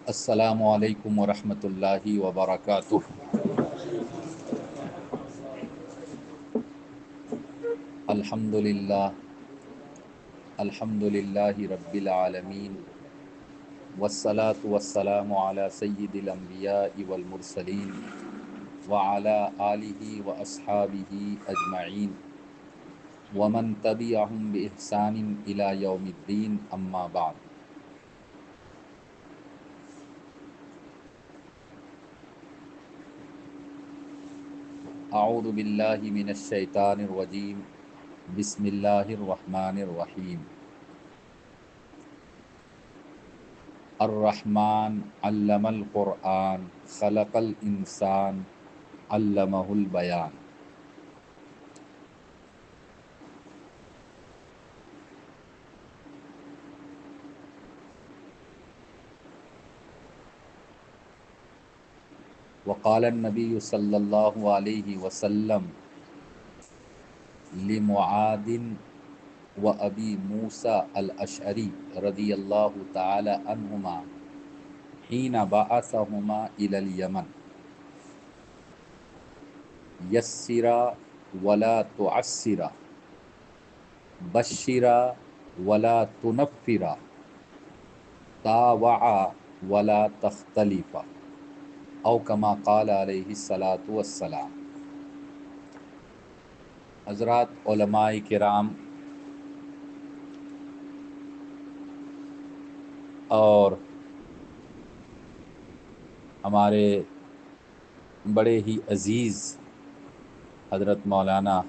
السلام علیکم ورحمۃ اللہ وبرکاتہ۔ الحمد للہ رب العالمین، والصلاة والسلام علی سید الانبیاء والمرسلین وعلی آلہ واصحابہ اجمعین ومن تبعہم بإحسان الی یوم الدین، اما بعد۔ اعوذ باللہ من الشیطان الرجیم، بسم اللہ الرحمن الرحیم۔ الرحمن علم القرآن خلق الانسان علمہ البیان۔ وقال النبی صلی اللہ علیہ وسلم لمعاذ و ابی موسیٰ الاشعری رضی اللہ تعالی عنہما حین بعثہما الی الیمن، یسرا ولا تعسرا، بشرا ولا تنفرا، طاوعا ولا تختلفا، او کما قال علیہ الصلاۃ والسلام۔ حضرات علماء کرام اور ہمارے بڑے ہی عزیز حضرت مولانا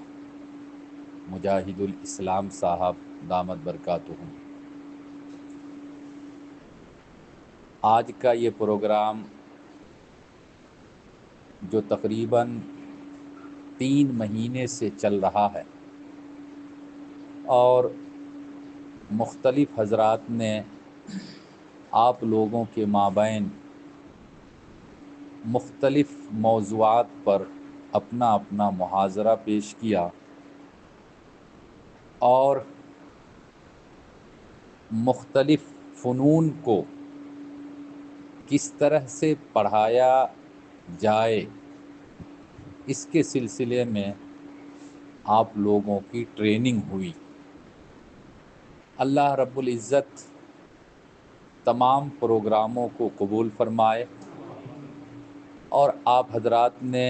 مجاہد الاسلام صاحب دامت برکاتہم، آج کا یہ پروگرام جو تقریباً 3 مہینے سے چل رہا ہے اور مختلف حضرات نے آپ لوگوں کے مابین مختلف موضوعات پر اپنا اپنا محاضرہ پیش کیا اور مختلف فنون کو کس طرح سے پڑھایا جائے اس کے سلسلے میں آپ لوگوں کی ٹریننگ ہوئی۔ اللہ رب العزت تمام پروگراموں کو قبول فرمائے اور آپ حضرات نے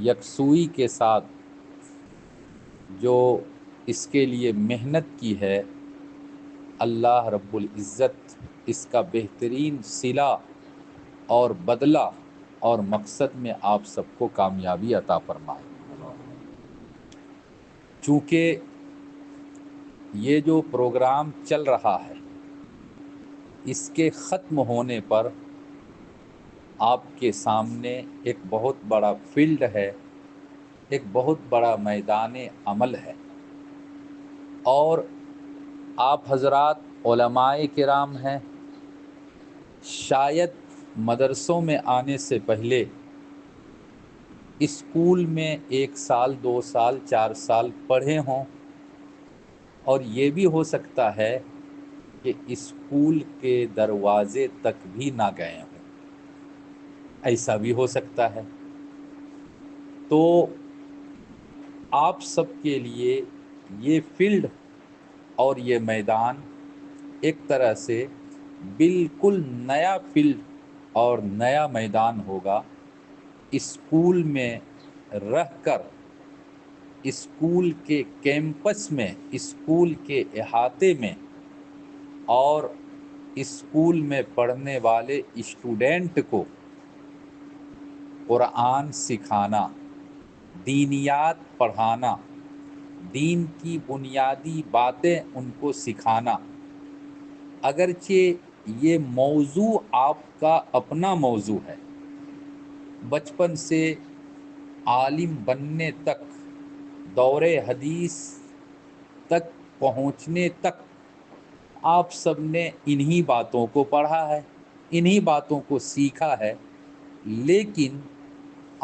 یکسوئی کے ساتھ جو اس کے لیے محنت کی ہے، اللہ رب العزت اس کا بہترین صلہ اور بدلہ اور مقصد میں آپ سب کو کامیابی عطا فرمائے۔ چونکہ یہ جو پروگرام چل رہا ہے اس کے ختم ہونے پر آپ کے سامنے ایک بہت بڑا فیلڈ ہے، ایک بہت بڑا میدان عمل ہے، اور آپ حضرات علماء کرام ہیں، شاید مدرسوں میں آنے سے پہلے اسکول میں 1 سال 2 سال 4 سال پڑھے ہوں، اور یہ بھی ہو سکتا ہے کہ اسکول کے دروازے تک بھی نہ گئے ہوں، ایسا بھی ہو سکتا ہے۔ تو آپ سب کے لیے یہ فیلڈ اور یہ میدان ایک طرح سے بالکل نیا فیلڈ اور نیا میدان ہوگا۔ اسکول میں رہ کر، اسکول کے کیمپس میں، اسکول کے احاطے میں اور اسکول میں پڑھنے والے اسٹوڈنٹ کو قرآن سکھانا، دینیات پڑھانا، دین کی بنیادی باتیں ان کو سکھانا۔ اگرچہ یہ موضوع آپ کا اپنا موضوع ہے، بچپن سے عالم بننے تک، دور حدیث تک پہنچنے تک آپ سب نے انہی باتوں کو پڑھا ہے، انہی باتوں کو سیکھا ہے، لیکن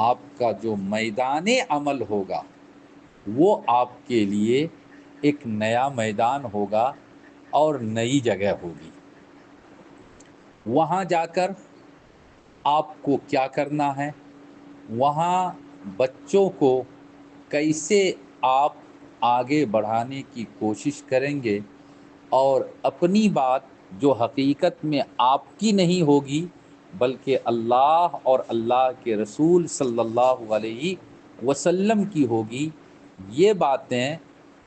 آپ کا جو میدان عمل ہوگا وہ آپ کے لیے ایک نیا میدان ہوگا اور نئی جگہ ہوگی۔ وہاں جا کر آپ کو کیا کرنا ہے، وہاں بچوں کو کیسے آپ آگے بڑھانے کی کوشش کریں گے، اور اپنی بات جو حقیقت میں آپ کی نہیں ہوگی بلکہ اللہ اور اللہ کے رسول صلی اللہ علیہ وسلم کی ہوگی، یہ باتیں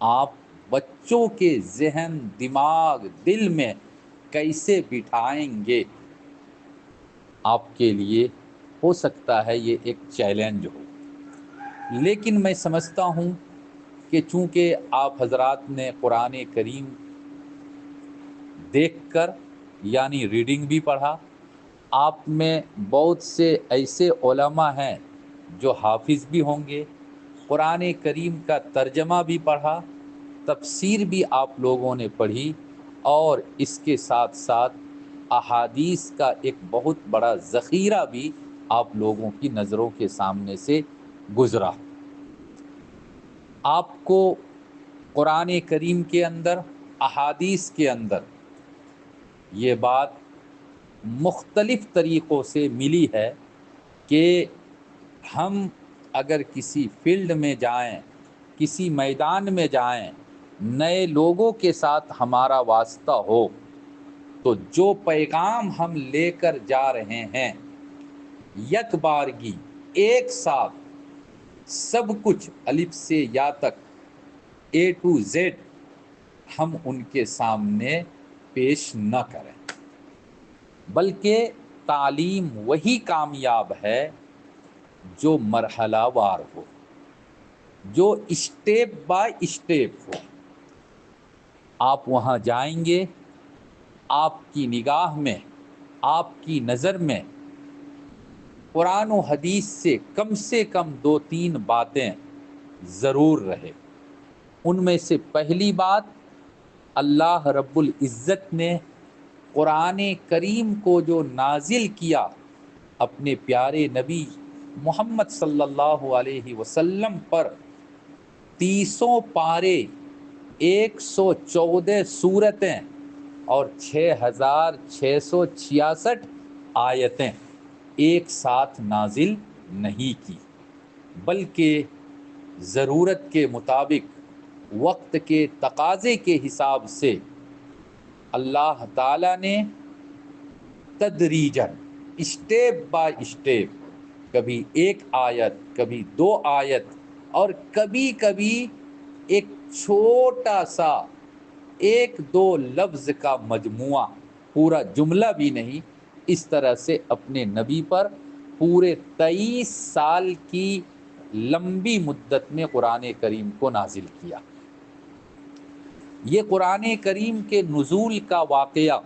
آپ بچوں کے ذہن، دماغ، دل میں کیسے بٹھائیں گے، آپ کے لیے ہو سکتا ہے یہ ایک چیلنج ہو۔ لیکن میں سمجھتا ہوں کہ چونکہ آپ حضرات نے قرآن کریم دیکھ کر یعنی ریڈنگ بھی پڑھا، آپ میں بہت سے ایسے علماء ہیں جو حافظ بھی ہوں گے، قرآن کریم کا ترجمہ بھی پڑھا، تفسیر بھی آپ لوگوں نے پڑھی، اور اس کے ساتھ ساتھ احادیث کا ایک بہت بڑا ذخیرہ بھی آپ لوگوں کی نظروں کے سامنے سے گزرا۔ آپ کو قرآن کریم کے اندر، احادیث کے اندر یہ بات مختلف طریقوں سے ملی ہے کہ ہم اگر کسی فیلڈ میں جائیں، کسی میدان میں جائیں، نئے لوگوں کے ساتھ ہمارا واسطہ ہو، تو جو پیغام ہم لے کر جا رہے ہیں، یک بارگی ایک ساتھ سب کچھ الف سے یا تک اے ٹو زیڈ ہم ان کے سامنے پیش نہ کریں، بلکہ تعلیم وہی کامیاب ہے جو مرحلہ وار ہو، جو اسٹیپ بائی اسٹیپ ہو۔ آپ وہاں جائیں گے، آپ کی نگاہ میں، آپ کی نظر میں قرآن و حدیث سے کم 2-3 باتیں ضرور رہے۔ ان میں سے پہلی بات، اللہ رب العزت نے قرآن کریم کو جو نازل کیا اپنے پیارے نبی محمد صلی اللہ علیہ وسلم پر، 30 پارے، 114 سورتیں اور 6666 آیتیں ایک ساتھ نازل نہیں کی، بلکہ ضرورت کے مطابق، وقت کے تقاضے کے حساب سے اللہ تعالیٰ نے تدریجاً، اسٹیپ بائی اسٹیپ، کبھی ایک آیت، کبھی 2 آیت، اور کبھی کبھی ایک چھوٹا سا 1-2 لفظ کا مجموعہ، پورا جملہ بھی نہیں، اس طرح سے اپنے نبی پر پورے 23 سال کی لمبی مدت میں قرآن کریم کو نازل کیا۔ یہ قرآن کریم کے نزول کا واقعہ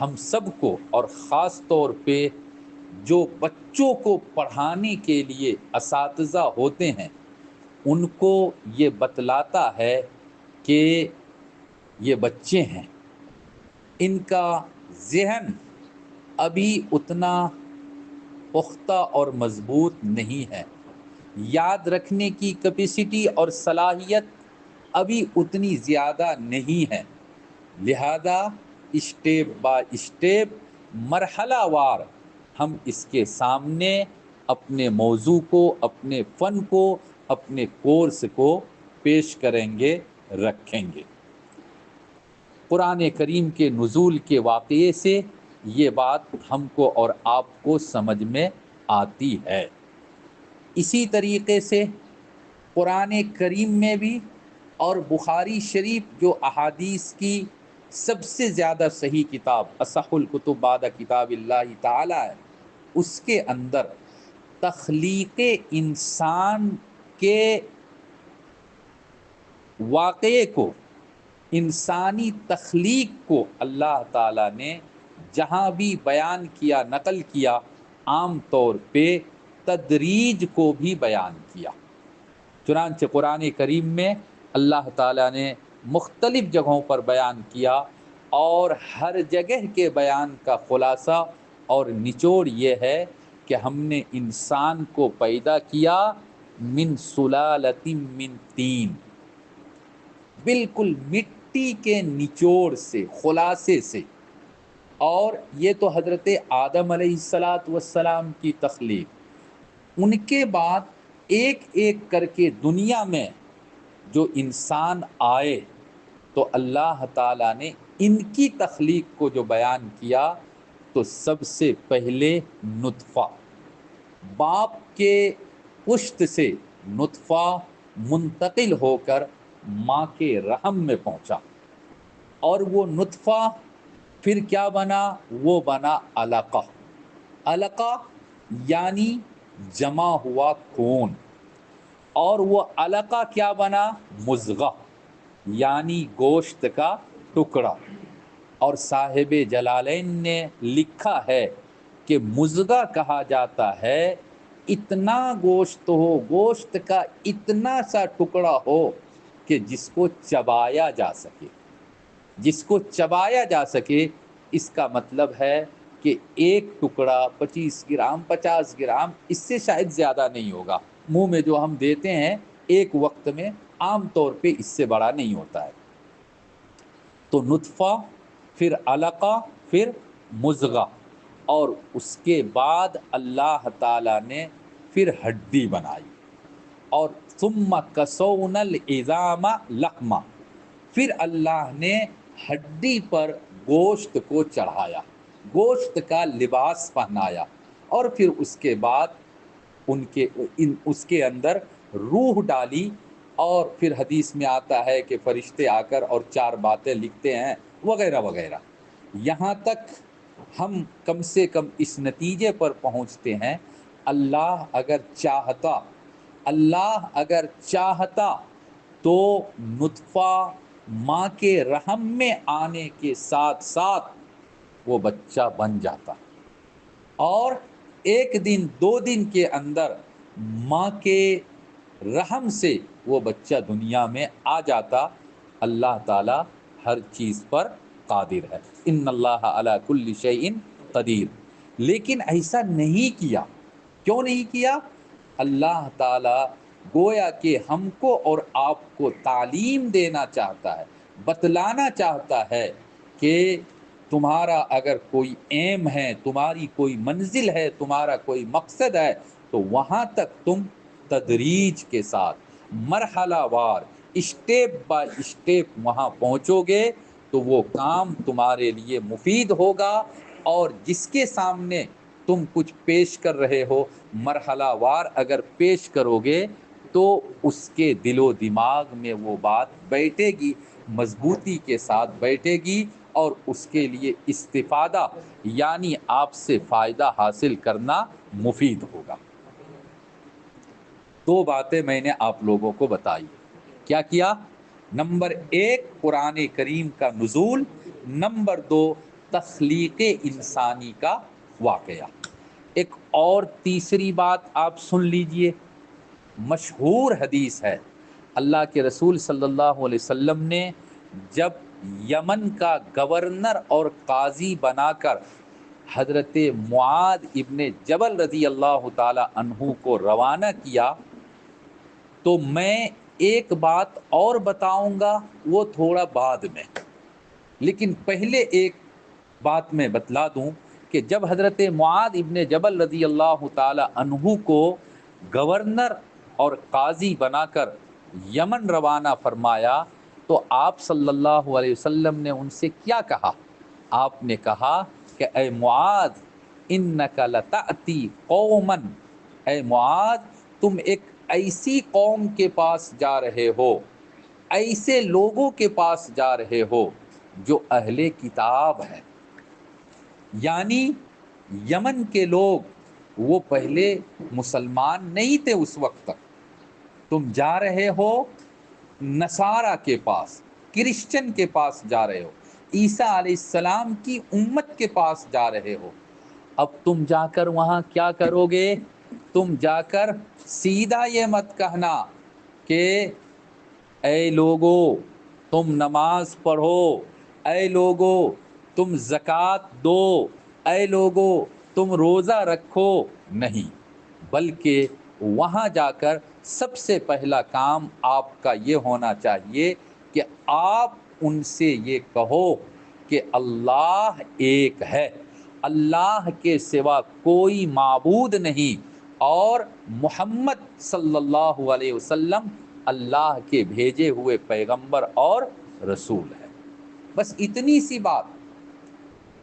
ہم سب کو، اور خاص طور پہ جو بچوں کو پڑھانے کے لیے اساتذہ ہوتے ہیں، ان کو یہ بتلاتا ہے کہ یہ بچے ہیں، ان کا ذہن ابھی اتنا پختہ اور مضبوط نہیں ہے، یاد رکھنے کی کیپیسٹی اور صلاحیت ابھی اتنی زیادہ نہیں ہے، لہذا اسٹیپ بائی اسٹیپ، مرحلہ وار ہم اس کے سامنے اپنے موضوع کو، اپنے فن کو، اپنے کورس کو پیش کریں گے، رکھیں گے۔ قرآن کریم کے نزول کے واقعے سے یہ بات ہم کو اور آپ کو سمجھ میں آتی ہے۔ اسی طریقے سے قرآن کریم میں بھی، اور بخاری شریف جو احادیث کی سب سے زیادہ صحیح کتاب، اصح الکتب بعد کتاب اللہ تعالی ہے، اس کے اندر تخلیق انسان کے واقعے کو، انسانی تخلیق کو اللہ تعالیٰ نے جہاں بھی بیان کیا، نقل کیا، عام طور پہ تدریج کو بھی بیان کیا۔ چنانچہ قرآن کریم میں اللہ تعالیٰ نے مختلف جگہوں پر بیان کیا، اور ہر جگہ کے بیان کا خلاصہ اور نچوڑ یہ ہے کہ ہم نے انسان کو پیدا کیا من سلالۃ من طین، بالکل مٹی کے نچوڑ سے، خلاصے سے، اور یہ تو حضرت آدم علیہ السلام کی تخلیق، ان کے بعد ایک ایک کر کے دنیا میں جو انسان آئے تو اللہ تعالیٰ نے ان کی تخلیق کو جو بیان کیا تو سب سے پہلے نطفہ، باپ کے پشت سے نطفہ منتقل ہو کر ماں کے رحم میں پہنچا، اور وہ نطفہ پھر کیا بنا؟ وہ بنا علقہ۔ علقہ یعنی جمع ہوا خون، اور وہ علقہ کیا بنا؟ مضغہ یعنی گوشت کا ٹکڑا۔ اور صاحب جلالین نے لکھا ہے کہ مضغہ کہا جاتا ہے اتنا گوشت ہو، گوشت کا اتنا سا ٹکڑا ہو کہ جس کو چبایا جا سکے، جس کو چبایا جا سکے۔ اس کا مطلب ہے کہ ایک ٹکڑا 25 گرام 50 گرام، اس سے شاید زیادہ نہیں ہوگا، منہ میں جو ہم دیتے ہیں ایک وقت میں عام طور پہ اس سے بڑا نہیں ہوتا ہے۔ تو نطفہ، پھر علقہ، پھر مضغہ، اور اس کے بعد اللہ تعالیٰ نے پھر ہڈی بنائی، اور ثم کسونا العظام لحما، پھر اللہ نے ہڈی پر گوشت کو چڑھایا، گوشت کا لباس پہنایا، اور پھر اس کے بعد اس کے اندر روح ڈالی، اور پھر حدیث میں آتا ہے کہ فرشتے آ کر اور 4 باتیں لکھتے ہیں وغیرہ وغیرہ۔ یہاں تک ہم کم سے کم اس نتیجے پر پہنچتے ہیں، اللہ اگر چاہتا تو نطفہ ماں کے رحم میں آنے کے ساتھ ساتھ وہ بچہ بن جاتا، اور 1 دن 2 دن کے اندر ماں کے رحم سے وہ بچہ دنیا میں آ جاتا۔ اللہ تعالی ہر چیز پر قادر ہے، ان اللہ علی کل شیء قدیر۔ لیکن ایسا نہیں کیا، کیوں نہیں کیا؟ اللہ تعالی گویا کہ ہم کو اور آپ کو تعلیم دینا چاہتا ہے، بتلانا چاہتا ہے کہ تمہارا اگر کوئی ایم ہے، تمہاری کوئی منزل ہے، تمہارا کوئی مقصد ہے، تو وہاں تک تم تدریج کے ساتھ مرحلہ وار اسٹیپ بائی اسٹیپ وہاں پہنچو گے تو وہ کام تمہارے لیے مفید ہوگا، اور جس کے سامنے تم کچھ پیش کر رہے ہو مرحلہ وار اگر پیش کرو گے تو اس کے دل و دماغ میں وہ بات بیٹھے گی، مضبوطی کے ساتھ بیٹھے گی، اور اس کے لیے استفادہ یعنی آپ سے فائدہ حاصل کرنا مفید ہوگا۔ 2 باتیں میں نے آپ لوگوں کو بتائی۔ کیا کیا؟ نمبر 1 قرآن کریم کا نزول، نمبر 2 تخلیق انسانی کا واقعہ۔ ایک اور تیسری بات آپ سن لیجئے، مشہور حدیث ہے، اللہ کے رسول صلی اللہ علیہ وسلم نے جب یمن کا گورنر اور قاضی بنا کر حضرت معاذ ابن جبل رضی اللہ تعالی عنہ کو روانہ کیا، تو میں ایک بات اور بتاؤں گا، وہ تھوڑا بعد میں، لیکن پہلے ایک بات میں بتلا دوں کہ جب حضرت معاذ ابن جبل رضی اللہ تعالی عنہ کو گورنر اور قاضی بنا کر یمن روانہ فرمایا تو آپ صلی اللہ علیہ وسلم نے ان سے کیا کہا؟ آپ نے کہا کہ اے معاذ انک لتأتی قوما، اے معاذ تم ایک ایسی قوم کے پاس جا رہے ہو، ایسے لوگوں کے پاس جا رہے ہو جو اہل کتاب ہیں، یعنی یمن کے لوگ وہ پہلے مسلمان نہیں تھے اس وقت تک، تم جا رہے ہو نصارہ کے پاس، کرسچن کے پاس جا رہے ہو، عیسیٰ علیہ السلام کی امت کے پاس جا رہے ہو۔ اب تم جا کر وہاں کیا کرو گے؟ تم جا کر سیدھا یہ مت کہنا کہ اے لوگو تم نماز پڑھو، اے لوگو تم زکوٰۃ دو، اے لوگو تم روزہ رکھو، نہیں، بلکہ وہاں جا کر سب سے پہلا کام آپ کا یہ ہونا چاہیے کہ آپ ان سے یہ کہو کہ اللہ ایک ہے، اللہ کے سوا کوئی معبود نہیں، اور محمد صلی اللہ علیہ وسلم اللہ کے بھیجے ہوئے پیغمبر اور رسول ہے۔ بس اتنی سی بات،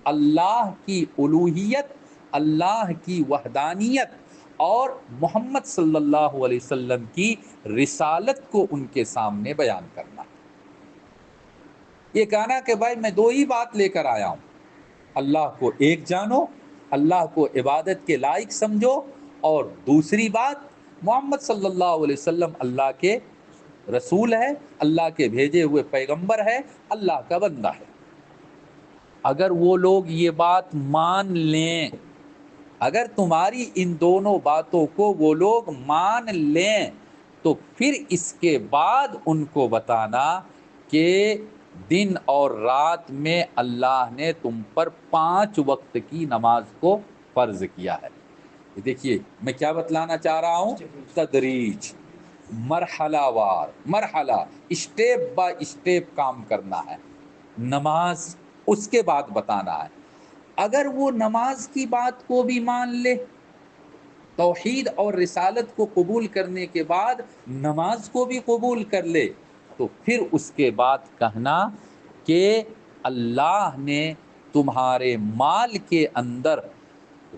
اللہ کی الوہیت، اللہ کی وحدانیت اور محمد صلی اللہ علیہ وسلم کی رسالت کو ان کے سامنے بیان کرنا۔ یہ کہنا کہ بھائی میں دو ہی بات لے کر آیا ہوں، اللہ کو ایک جانو، اللہ کو عبادت کے لائق سمجھو، اور دوسری بات محمد صلی اللہ علیہ وسلم اللہ کے رسول ہے، اللہ کے بھیجے ہوئے پیغمبر ہے، اللہ کا بندہ ہے۔ اگر وہ لوگ یہ بات مان لیں، اگر تمہاری ان دونوں باتوں کو وہ لوگ مان لیں، تو پھر اس کے بعد ان کو بتانا کہ دن اور رات میں اللہ نے تم پر 5 وقت کی نماز کو فرض کیا ہے۔ دیکھیے میں کیا بتلانا چاہ رہا ہوں، تدریج، مرحلہ وار، مرحلہ، اسٹیپ بائی اسٹیپ کام کرنا ہے۔ نماز اس کے بعد بتانا ہے۔ اگر وہ نماز کی بات کو بھی مان لے، توحید اور رسالت کو قبول کرنے کے بعد نماز کو بھی قبول کر لے، تو پھر اس کے بعد کہنا کہ اللہ نے تمہارے مال کے اندر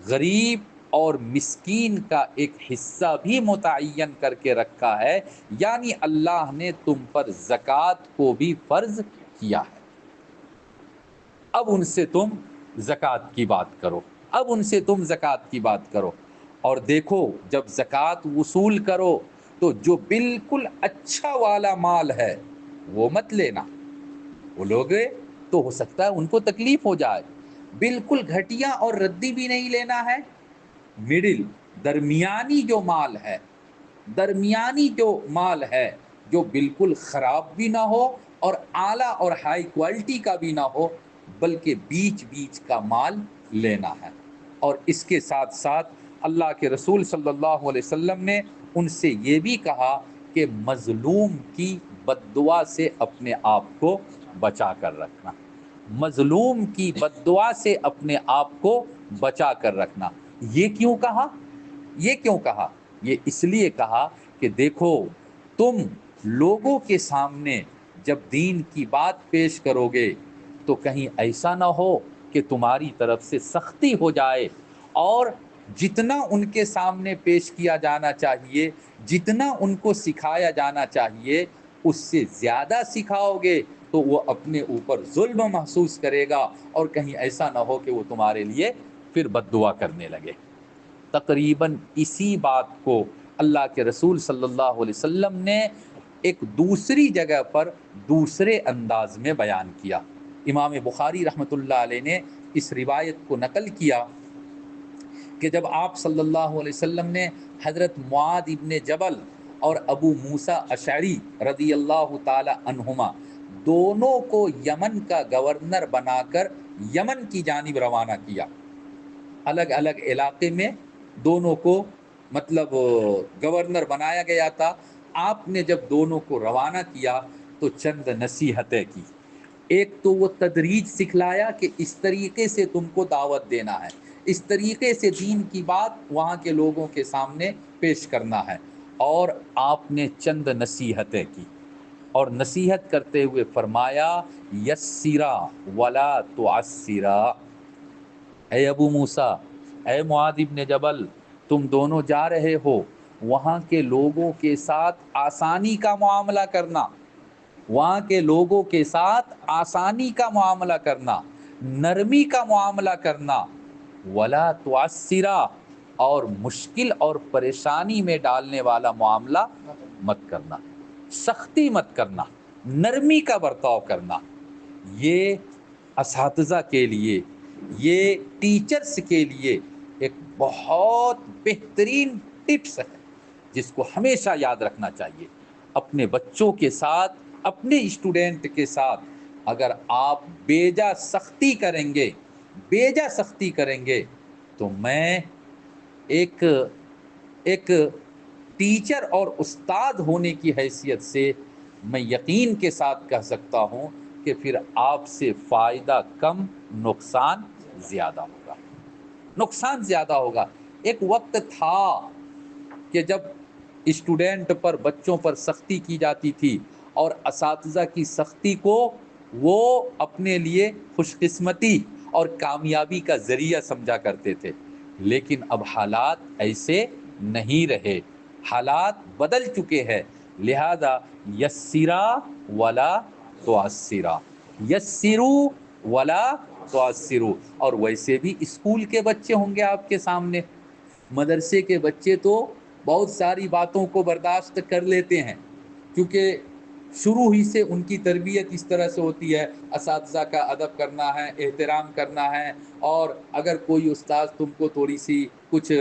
غریب اور مسکین کا ایک حصہ بھی متعین کر کے رکھا ہے، یعنی اللہ نے تم پر زکوٰۃ کو بھی فرض کیا ہے۔ اب ان سے تم زکوٰۃ کی بات کرو، اب ان سے تم زکوٰۃ کی بات کرو، اور دیکھو جب زکوٰۃ وصول کرو تو جو بالکل اچھا والا مال ہے وہ مت لینا، وہ لوگ تو ہو سکتا ہے ان کو تکلیف ہو جائے، بالکل گھٹیا اور ردی بھی نہیں لینا ہے، مڈل، درمیانی جو مال ہے، درمیانی جو مال ہے، جو بالکل خراب بھی نہ ہو اور اعلیٰ اور ہائی کوالٹی کا بھی نہ ہو، بلکہ بیچ بیچ کا مال لینا ہے۔ اور اس کے ساتھ ساتھ اللہ کے رسول صلی اللہ علیہ وسلم نے ان سے یہ بھی کہا کہ مظلوم کی بد دعا سے اپنے آپ کو بچا کر رکھنا، مظلوم کی بد دعا سے اپنے آپ کو بچا کر رکھنا۔ یہ کیوں کہا؟ یہ کیوں کہا؟ یہ اس لیے کہا کہ دیکھو تم لوگوں کے سامنے جب دین کی بات پیش کرو گے تو کہیں ایسا نہ ہو کہ تمہاری طرف سے سختی ہو جائے، اور جتنا ان کے سامنے پیش کیا جانا چاہیے، جتنا ان کو سکھایا جانا چاہیے، اس سے زیادہ سکھاؤ گے تو وہ اپنے اوپر ظلم محسوس کرے گا، اور کہیں ایسا نہ ہو کہ وہ تمہارے لیے پھر بد دعا کرنے لگے۔ تقریباً اسی بات کو اللہ کے رسول صلی اللہ علیہ وسلم نے ایک دوسری جگہ پر دوسرے انداز میں بیان کیا۔ امام بخاری رحمۃ اللہ علیہ نے اس روایت کو نقل کیا کہ جب آپ صلی اللہ علیہ وسلم نے حضرت معاذ ابن جبل اور ابو موسیٰ اشعری رضی اللہ تعالی عنہما دونوں کو یمن کا گورنر بنا کر یمن کی جانب روانہ کیا، الگ الگ علاقے میں دونوں کو مطلب گورنر بنایا گیا تھا۔ آپ نے جب دونوں کو روانہ کیا تو چند نصیحتیں کی۔ ایک تو وہ تدریج سکھلایا کہ اس طریقے سے تم کو دعوت دینا ہے، اس طریقے سے دین کی بات وہاں کے لوگوں کے سامنے پیش کرنا ہے، اور آپ نے چند نصیحتیں کی، اور نصیحت کرتے ہوئے فرمایا یسرا ولا تعسرا، اے ابو موسیٰ، اے معاذ ابن جبل، تم دونوں جا رہے ہو، وہاں کے لوگوں کے ساتھ آسانی کا معاملہ کرنا، وہاں کے لوگوں کے ساتھ آسانی کا معاملہ کرنا، نرمی کا معاملہ کرنا، ولا تعسرا، اور مشکل اور پریشانی میں ڈالنے والا معاملہ مت کرنا، سختی مت کرنا، نرمی کا برتاؤ کرنا۔ یہ اساتذہ کے لیے، یہ ٹیچرز کے لیے ایک بہت بہترین ٹپس ہے جس کو ہمیشہ یاد رکھنا چاہیے۔ اپنے بچوں کے ساتھ، اپنے اسٹوڈنٹ کے ساتھ اگر آپ بیجا سختی کریں گے، بیجا سختی کریں گے، تو میں ایک ٹیچر اور استاد ہونے کی حیثیت سے میں یقین کے ساتھ کہہ سکتا ہوں کہ پھر آپ سے فائدہ کم، نقصان زیادہ ہوگا، نقصان زیادہ ہوگا۔ ایک وقت تھا کہ جب اسٹوڈنٹ پر، بچوں پر سختی کی جاتی تھی اور اساتذہ کی سختی کو وہ اپنے لیے خوش قسمتی اور کامیابی کا ذریعہ سمجھا کرتے تھے، لیکن اب حالات ایسے نہیں رہے، حالات بدل چکے ہیں، لہذا یسرا ولا تعسرا، یسرو ولا تعسرو۔ اور ویسے بھی اسکول کے بچے ہوں گے آپ کے سامنے، مدرسے کے بچے تو بہت ساری باتوں کو برداشت کر لیتے ہیں، کیونکہ شروع ہی سے ان کی تربیت اس طرح سے ہوتی ہے، اساتذہ کا ادب کرنا ہے، احترام کرنا ہے، اور اگر کوئی استاذ تم کو تھوڑی سی کچھ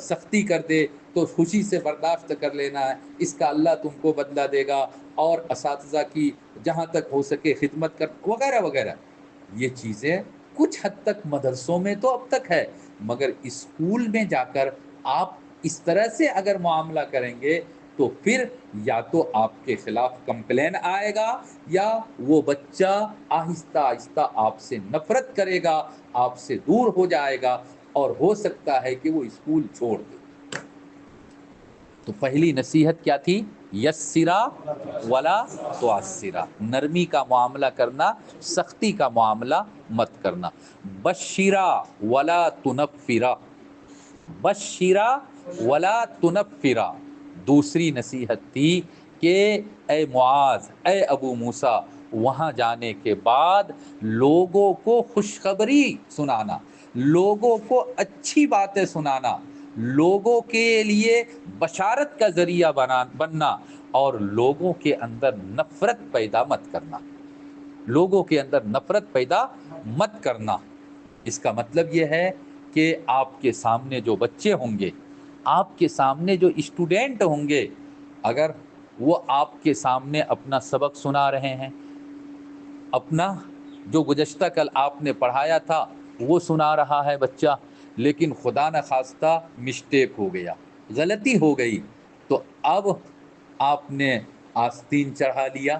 سختی کر دے تو خوشی سے برداشت کر لینا ہے، اس کا اللہ تم کو بدلہ دے گا، اور اساتذہ کی جہاں تک ہو سکے خدمت کر، وغیرہ وغیرہ۔ یہ چیزیں کچھ حد تک مدرسوں میں تو اب تک ہے، مگر اسکول میں جا کر آپ اس طرح سے اگر معاملہ کریں گے تو پھر یا تو آپ کے خلاف کمپلین آئے گا، یا وہ بچہ آہستہ آہستہ آپ سے نفرت کرے گا، آپ سے دور ہو جائے گا، اور ہو سکتا ہے کہ وہ اسکول چھوڑ دے۔ تو پہلی نصیحت کیا تھی؟ یسرا ولا تعسرا، نرمی کا معاملہ کرنا، سختی کا معاملہ مت کرنا۔ بشرا ولا تنفرا، بشرا ولا تنفرا، دوسری نصیحت تھی کہ اے معاذ، اے ابو موسیٰ، وہاں جانے کے بعد لوگوں کو خوشخبری سنانا، لوگوں کو اچھی باتیں سنانا، لوگوں کے لیے بشارت کا ذریعہ بننا، اور لوگوں کے اندر نفرت پیدا مت کرنا، لوگوں کے اندر نفرت پیدا مت کرنا۔ اس کا مطلب یہ ہے کہ آپ کے سامنے جو بچے ہوں گے، آپ کے سامنے جو اسٹوڈنٹ ہوں گے، اگر وہ آپ کے سامنے اپنا سبق سنا رہے ہیں، اپنا جو گزشتہ کل آپ نے پڑھایا تھا وہ سنا رہا ہے بچہ، لیکن خدا نخواستہ مسٹیک ہو گیا، غلطی ہو گئی، تو اب آپ نے آستین چڑھا لیا،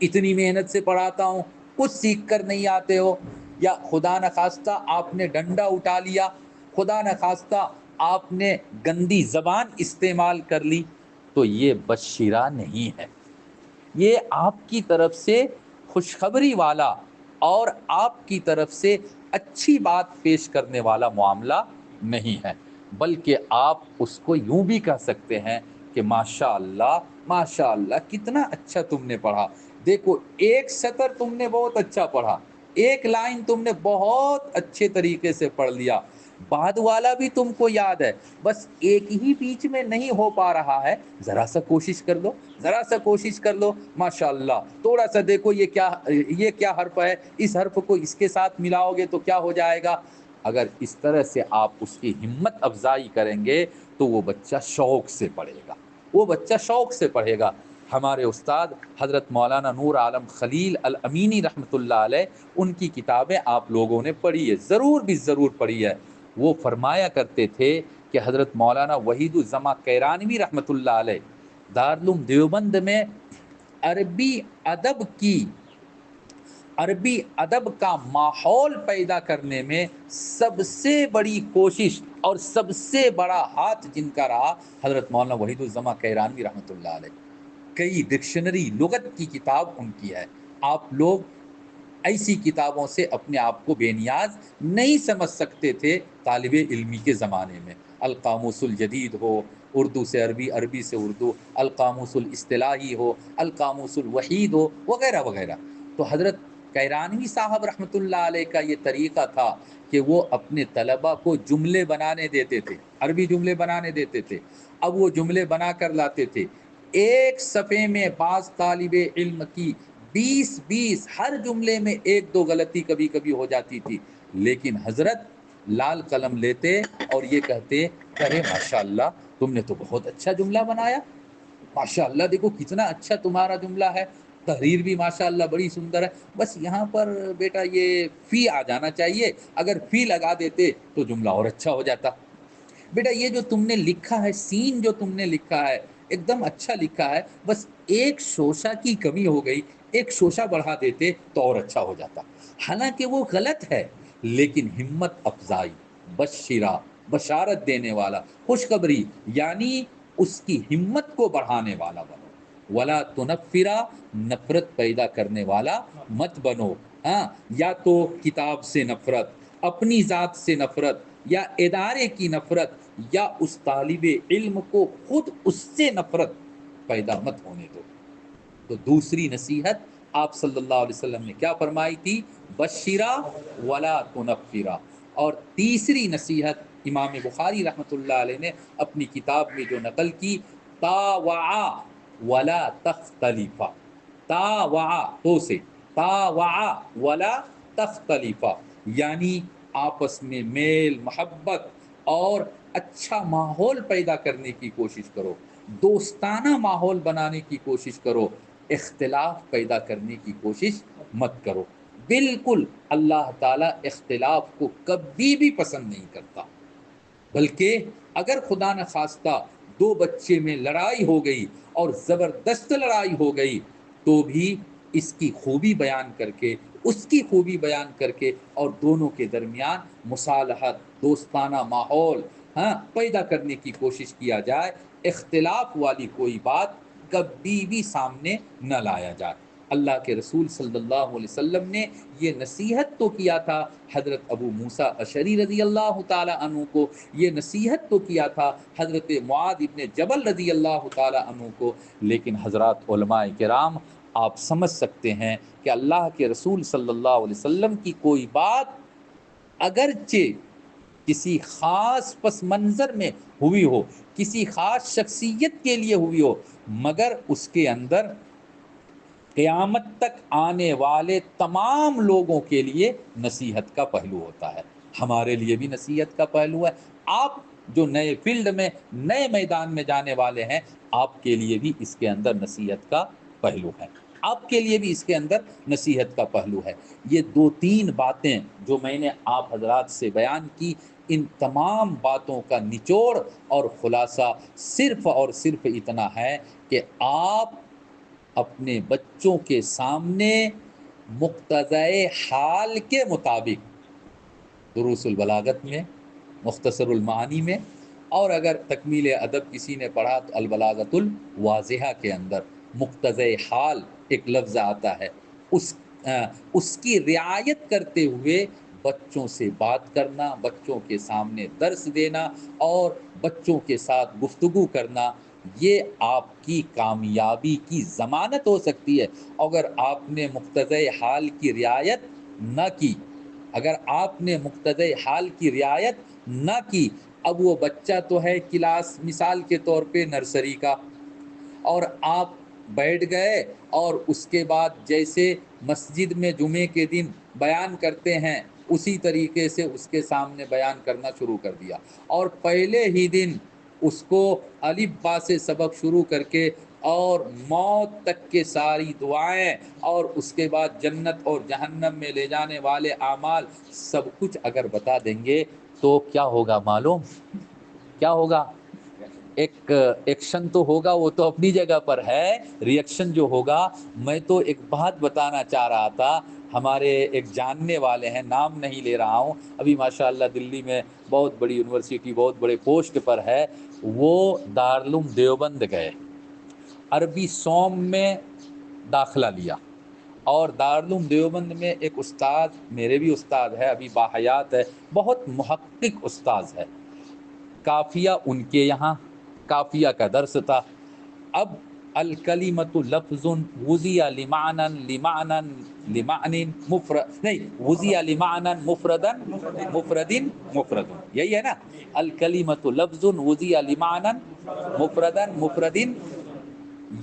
اتنی محنت سے پڑھاتا ہوں، کچھ سیکھ کر نہیں آتے ہو، یا خدا نخواستہ آپ نے ڈنڈا اٹھا لیا، خدا نخواستہ آپ نے گندی زبان استعمال کر لی، تو یہ بشیرہ نہیں ہے، یہ آپ کی طرف سے خوشخبری والا اور آپ کی طرف سے اچھی بات پیش کرنے والا معاملہ نہیں ہے، بلکہ آپ اس کو یوں بھی کہہ سکتے ہیں کہ ماشاء اللہ کتنا اچھا تم نے پڑھا، دیکھو ایک سطر تم نے بہت اچھا پڑھا، ایک لائن تم نے بہت اچھے طریقے سے پڑھ لیا، بعد والا بھی تم کو یاد ہے، بس ایک ہی بیچ میں نہیں ہو پا رہا ہے، ذرا سا کوشش کر لو، ذرا سا کوشش کر لو، ماشاءاللہ تھوڑا سا دیکھو یہ کیا حرف ہے، اس حرف کو اس کے ساتھ ملاؤ گے تو کیا ہو جائے گا۔ اگر اس طرح سے آپ اس کی ہمت افزائی کریں گے تو وہ بچہ شوق سے پڑھے گا، وہ بچہ شوق سے پڑھے گا۔ ہمارے استاد حضرت مولانا نور عالم خلیل الامینی رحمۃ اللہ علیہ، ان کی کتابیں آپ لوگوں نے پڑھی ہے، ضرور بھی ضرور پڑھی ہے، وہ فرمایا کرتے تھے کہ حضرت مولانا وحید الزما کیرانوی رحمۃ اللہ علیہ دارالعلوم دیوبند میں عربی ادب کا ماحول پیدا کرنے میں سب سے بڑی کوشش اور سب سے بڑا ہاتھ جن کا رہا، حضرت مولانا وحید الزما کیرانوی رحمۃ اللہ علیہ، کئی ڈکشنری لغت کی کتاب ان کی ہے۔ آپ لوگ ایسی کتابوں سے اپنے آپ کو بے نیاز نہیں سمجھ سکتے تھے طالب علمی کے زمانے میں، القاموس الجدید ہو، اردو سے عربی، عربی سے اردو، القاموس الاصطلاحی ہو، القاموس الوحید ہو، وغیرہ وغیرہ۔ تو حضرت کیرانوی صاحب رحمۃ اللہ علیہ کا یہ طریقہ تھا کہ وہ اپنے طلبہ کو جملے بنانے دیتے تھے، عربی جملے بنانے دیتے تھے، اب وہ جملے بنا کر لاتے تھے، ایک صفحے میں بعض طالب علم کی 20 ہر جملے میں ایک دو غلطی کبھی کبھی ہو جاتی تھی، لیکن حضرت لال قلم لیتے اور یہ کہے ماشاءاللہ تم نے تو بہت اچھا جملہ بنایا، ماشاءاللہ دیکھو کتنا اچھا تمہارا جملہ ہے، تحریر بھی ماشاءاللہ بڑی سندر ہے، بس یہاں پر بیٹا یہ فی آ جانا چاہیے، اگر فی لگا دیتے تو جملہ اور اچھا ہو جاتا، بیٹا یہ جو تم نے لکھا ہے، سین جو تم نے لکھا ہے ایک دم اچھا لکھا ہے، بس ایک شوشہ کی کمی ہو گئی، ایک شوشہ بڑھا دیتے تو اور اچھا ہو جاتا. حالانکہ وہ غلط ہے، لیکن ہمت افزائی، بشرا بشارت دینے والا، خوشخبری، یعنی اس کی ہمت کو بڑھانے والا بنو. ولا تنفرا، نفرت پیدا کرنے والا مت بنو. ہاں، یا تو کتاب سے نفرت، اپنی ذات سے نفرت، یا ادارے کی نفرت، یا اس طالب علم کو خود اس سے نفرت پیدا مت ہونے دو. تو دوسری نصیحت آپ صلی اللہ علیہ وسلم نے کیا فرمائی تھی؟ بشرا ولا تنفرا. اور تیسری نصیحت امام بخاری رحمۃ اللہ علیہ نے اپنی کتاب میں جو نقل کی، تاوعا ولا تختلفا. تاوعا تو سے، تاوعا ولا تختلفا، یعنی آپس میں میل محبت اور اچھا ماحول پیدا کرنے کی کوشش کرو، دوستانہ ماحول بنانے کی کوشش کرو، اختلاف پیدا کرنے کی کوشش مت کرو. بالکل اللہ تعالیٰ اختلاف کو کبھی بھی پسند نہیں کرتا. بلکہ اگر خدا نہ خواستہ دو بچے میں لڑائی ہو گئی اور زبردست لڑائی ہو گئی، تو بھی اس کی خوبی بیان کر کے، اس کی خوبی بیان کر کے، اور دونوں کے درمیان مصالحت، دوستانہ ماحول پیدا کرنے کی کوشش کیا جائے. اختلاف والی کوئی بات کبھی بھی سامنے نہ لایا جائے. اللہ کے رسول صلی اللہ علیہ وسلم نے یہ نصیحت تو کیا تھا حضرت ابو موسیٰ اشعری رضی اللہ تعالی عنہ کو، یہ نصیحت تو کیا تھا حضرت معاذ ابن جبل رضی اللہ تعالی عنہ کو، لیکن حضرات علماء کرام، آپ سمجھ سکتے ہیں کہ اللہ کے رسول صلی اللہ علیہ وسلم کی کوئی بات اگرچہ کسی خاص پس منظر میں ہوئی ہو، کسی خاص شخصیت کے لیے ہوئی ہو، مگر اس کے اندر قیامت تک آنے والے تمام لوگوں کے لیے نصیحت کا پہلو ہوتا ہے. ہمارے لیے بھی نصیحت کا پہلو ہے. آپ جو نئے فیلڈ میں، نئے میدان میں جانے والے ہیں، آپ کے لیے بھی اس کے اندر نصیحت کا پہلو ہے. آپ کے لیے بھی اس کے اندر نصیحت کا پہلو ہے. یہ دو تین باتیں جو میں نے آپ حضرات سے بیان کی، ان تمام باتوں کا نچوڑ اور خلاصہ صرف اور صرف اتنا ہے کہ آپ اپنے بچوں کے سامنے مقتضۂ حال کے مطابق دروس البلاغت میں، مختصر المعانی میں، اور اگر تکمیل ادب کسی نے پڑھا تو البلاغت الواضحہ کے اندر مقتضۂ حال ایک لفظ آتا ہے، اس کی رعایت کرتے ہوئے بچوں سے بات کرنا، بچوں کے سامنے درس دینا اور بچوں کے ساتھ گفتگو کرنا، یہ آپ کی کامیابی کی ضمانت ہو سکتی ہے. اگر آپ نے مقتضۂ حال کی رعایت نہ کی، اگر آپ نے مقتضۂ حال کی رعایت نہ کی، اب وہ بچہ تو ہے کلاس مثال کے طور پہ نرسری کا، اور آپ بیٹھ گئے اور اس کے بعد جیسے مسجد میں جمعے کے دن بیان کرتے ہیں اسی طریقے سے اس کے سامنے بیان کرنا شروع کر دیا، اور پہلے ہی دن اس کو الف با سے سبق شروع کر کے اور موت تک کے ساری دعائیں اور اس کے بعد جنت اور جہنم میں لے جانے والے اعمال سب کچھ اگر بتا دیں گے تو کیا ہوگا معلوم؟ کیا ہوگا؟ ایک ایکشن تو ہوگا، وہ تو اپنی جگہ پر ہے، ریئیکشن جو ہوگا. میں تو ایک بات بتانا چاہ رہا تھا، ہمارے ایک جاننے والے ہیں، نام نہیں لے رہا ہوں، ابھی ماشاءاللہ دلی میں بہت بڑی یونیورسٹی، بہت بڑے پوسٹ پر ہے، وہ دارالعلوم دیوبند گئے، عربی سوم میں داخلہ لیا، اور دارالعلوم دیوبند میں ایک استاد، میرے بھی استاد ہے، ابھی باحیات ہے، بہت محقق استاذ ہے، کافیہ ان کے یہاں کافیہ کا درس تھا. اب الکلمۃ لفظ وضع لمعنى مفرد، نہیں، وضع لمعنى مفرد، یہی ہے نا، الکلمۃ لفظ وضع لمعنى مفرد.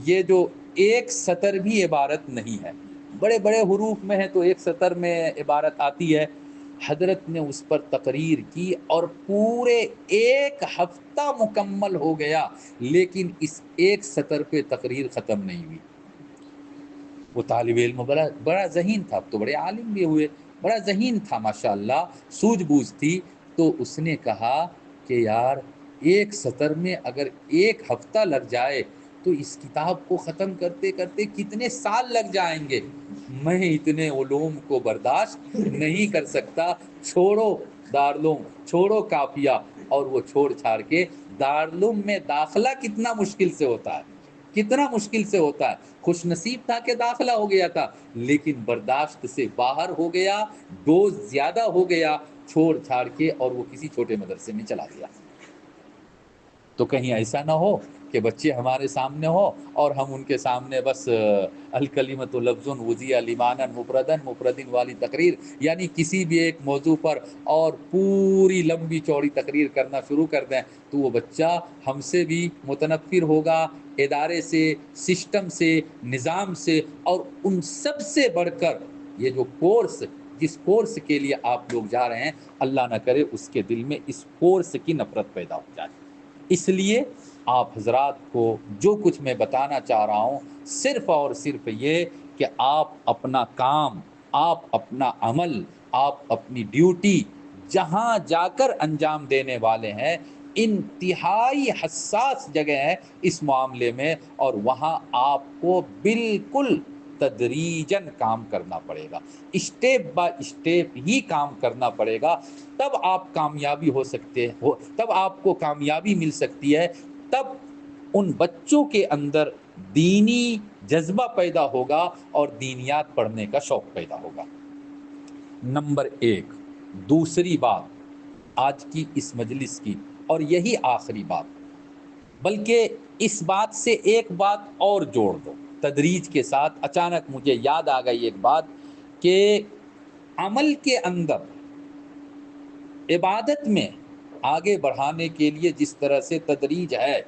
یہ جو ایک سطر بھی عبارت نہیں ہے، بڑے بڑے حروف میں ہے تو ایک سطر میں عبارت آتی ہے. حضرت نے اس پر تقریر کی اور پورے ایک ہفتہ مکمل ہو گیا، لیکن اس ایک سطر پہ تقریر ختم نہیں ہوئی. وہ طالب علم بڑا ذہین تھا، اب تو بڑے عالم بھی ہوئے، بڑا ذہین تھا ماشاءاللہ، سوجھ بوجھ تھی. تو اس نے کہا کہ یار ایک سطر میں اگر ایک ہفتہ لگ جائے تو اس کتاب کو ختم کرتے کرتے کتنے سال لگ جائیں گے، میں اتنے علوم کو برداشت نہیں کر سکتا، چھوڑو دارالعلوم، چھوڑو کافیہ، اور وہ چھوڑ چھاڑ کے دارالعلوم میں داخلہ کتنا مشکل سے ہوتا ہے، کتنا مشکل سے ہوتا ہے۔ خوش نصیب تھا کہ داخلہ ہو گیا تھا، لیکن برداشت سے باہر ہو گیا، ڈوز زیادہ ہو گیا، چھوڑ چھاڑ کے اور وہ کسی چھوٹے مدرسے میں چلا گیا۔ تو کہیں ایسا نہ ہو کہ بچے ہمارے سامنے ہو اور ہم ان کے سامنے بس الکلمۃ لفظ وضیع لمانا مفردن مفردن والی تقریر، یعنی کسی بھی ایک موضوع پر اور پوری لمبی چوڑی تقریر کرنا شروع کر دیں، تو وہ بچہ ہم سے بھی متنفر ہوگا، ادارے سے، سسٹم سے، نظام سے، اور ان سب سے بڑھ کر یہ جو کورس، جس کورس کے لیے آپ لوگ جا رہے ہیں، اللہ نہ کرے اس کے دل میں اس کورس کی نفرت پیدا ہو جائے۔ اس لیے آپ حضرات کو جو کچھ میں بتانا چاہ رہا ہوں، صرف اور صرف یہ کہ آپ اپنا کام، آپ اپنا عمل، آپ اپنی ڈیوٹی جہاں جا کر انجام دینے والے ہیں، انتہائی حساس جگہ ہے اس معاملے میں، اور وہاں آپ کو بالکل تدریجاً کام کرنا پڑے گا، اسٹیپ بائی اسٹیپ ہی کام کرنا پڑے گا، تب آپ کامیابی ہو سکتے ہو، تب آپ کو کامیابی مل سکتی ہے، تب ان بچوں کے اندر دینی جذبہ پیدا ہوگا اور دینیات پڑھنے کا شوق پیدا ہوگا۔ نمبر 1، دوسری بات آج کی اس مجلس کی، اور یہی آخری بات، بلکہ اس بات سے ایک بات اور جوڑ دو تدریج کے ساتھ، اچانک مجھے یاد آ گئی ایک بات کہ عمل کے اندر، عبادت میں آگے بڑھانے کے لیے جس طرح سے تدریج ہے،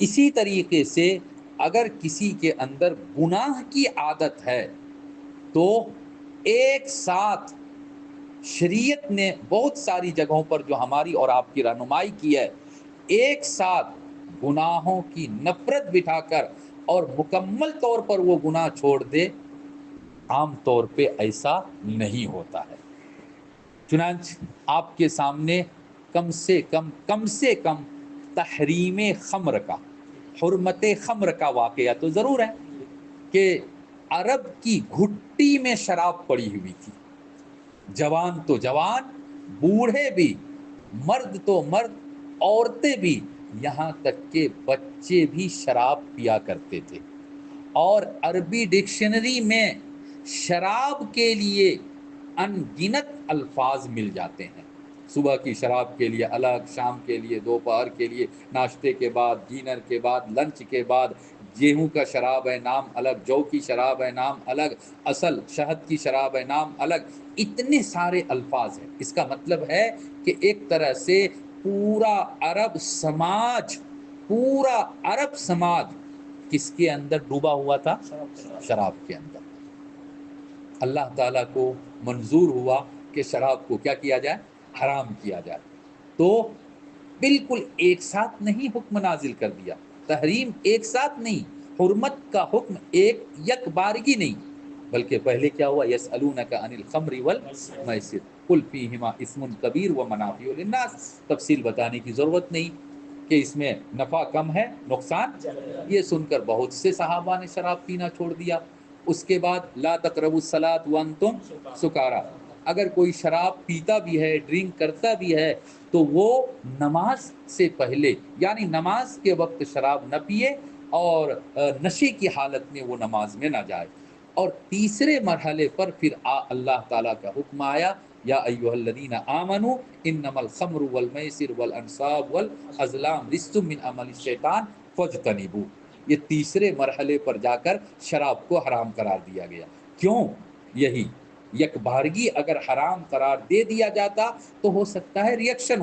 اسی طریقے سے اگر کسی کے اندر گناہ کی عادت ہے تو ایک ساتھ شریعت نے بہت ساری جگہوں پر جو ہماری اور آپ کی رہنمائی کی ہے، ایک ساتھ گناہوں کی نفرت بٹھا کر اور مکمل طور پر وہ گناہ چھوڑ دے، عام طور پہ ایسا نہیں ہوتا ہے۔ چنانچہ آپ کے سامنے کم سے کم تحریم خمر کا، حرمت خمر کا واقعہ تو ضرور ہے کہ عرب کی گھٹی میں شراب پڑی ہوئی تھی، جوان تو جوان، بوڑھے بھی، مرد تو مرد، عورتیں بھی، یہاں تک کہ بچے بھی شراب پیا کرتے تھے، اور عربی ڈکشنری میں شراب کے لیے ان گنت الفاظ مل جاتے ہیں، صبح کی شراب کے لیے الگ، شام کے لیے، دوپہر کے لیے، ناشتے کے بعد، ڈنر کے بعد، لنچ کے بعد، گیہوں کا شراب ہے نام الگ، جو کی شراب ہے نام الگ، اصل شہد کی شراب ہے نام الگ، اتنے سارے الفاظ ہیں۔ اس کا مطلب ہے کہ ایک طرح سے پورا عرب سماج کس کے اندر ڈوبا ہوا تھا؟ شراب کے اندر۔ اللہ تعالیٰ کو منظور ہوا کہ شراب کو کیا کیا جائے؟ حرام کیا جائے، تو بالکل ایک ساتھ نہیں حکم نازل کر دیا، تحریم ایک ساتھ نہیں، حرمت کا حکم یک بارگی نہیں، بلکہ پہلے کیا ہوا؟ یسألونک عن الخمر والمیسر قل فیہما اسم کبیر ومنافع للناس، تفصیل بتانے کی ضرورت نہیں کہ اس میں نفع کم ہے، نقصان، یہ سن کر بہت سے صحابہ نے شراب پینا چھوڑ دیا۔ اس کے بعد لا تقربوا الصلاۃ وانتم سکارا، اگر کوئی شراب پیتا بھی ہے، ڈرنک کرتا بھی ہے، تو وہ نماز سے پہلے، یعنی نماز کے وقت شراب نہ پیے، اور نشے کی حالت میں وہ نماز میں نہ جائے۔ اور تیسرے مرحلے پر پھر اللہ تعالیٰ کا حکم آیا، یا ایھا الذین آمنوا انما الخمر والمیسر والانصاب والازلام رجس من عمل الشیطان فاجتنبوہ، یہ تیسرے مرحلے پر جا کر شراب کو حرام قرار دیا گیا۔ کیوں؟ یہی یک بارگی اگر حرام قرار دے دیا جاتا تو ہو سکتا ہے ریئیکشن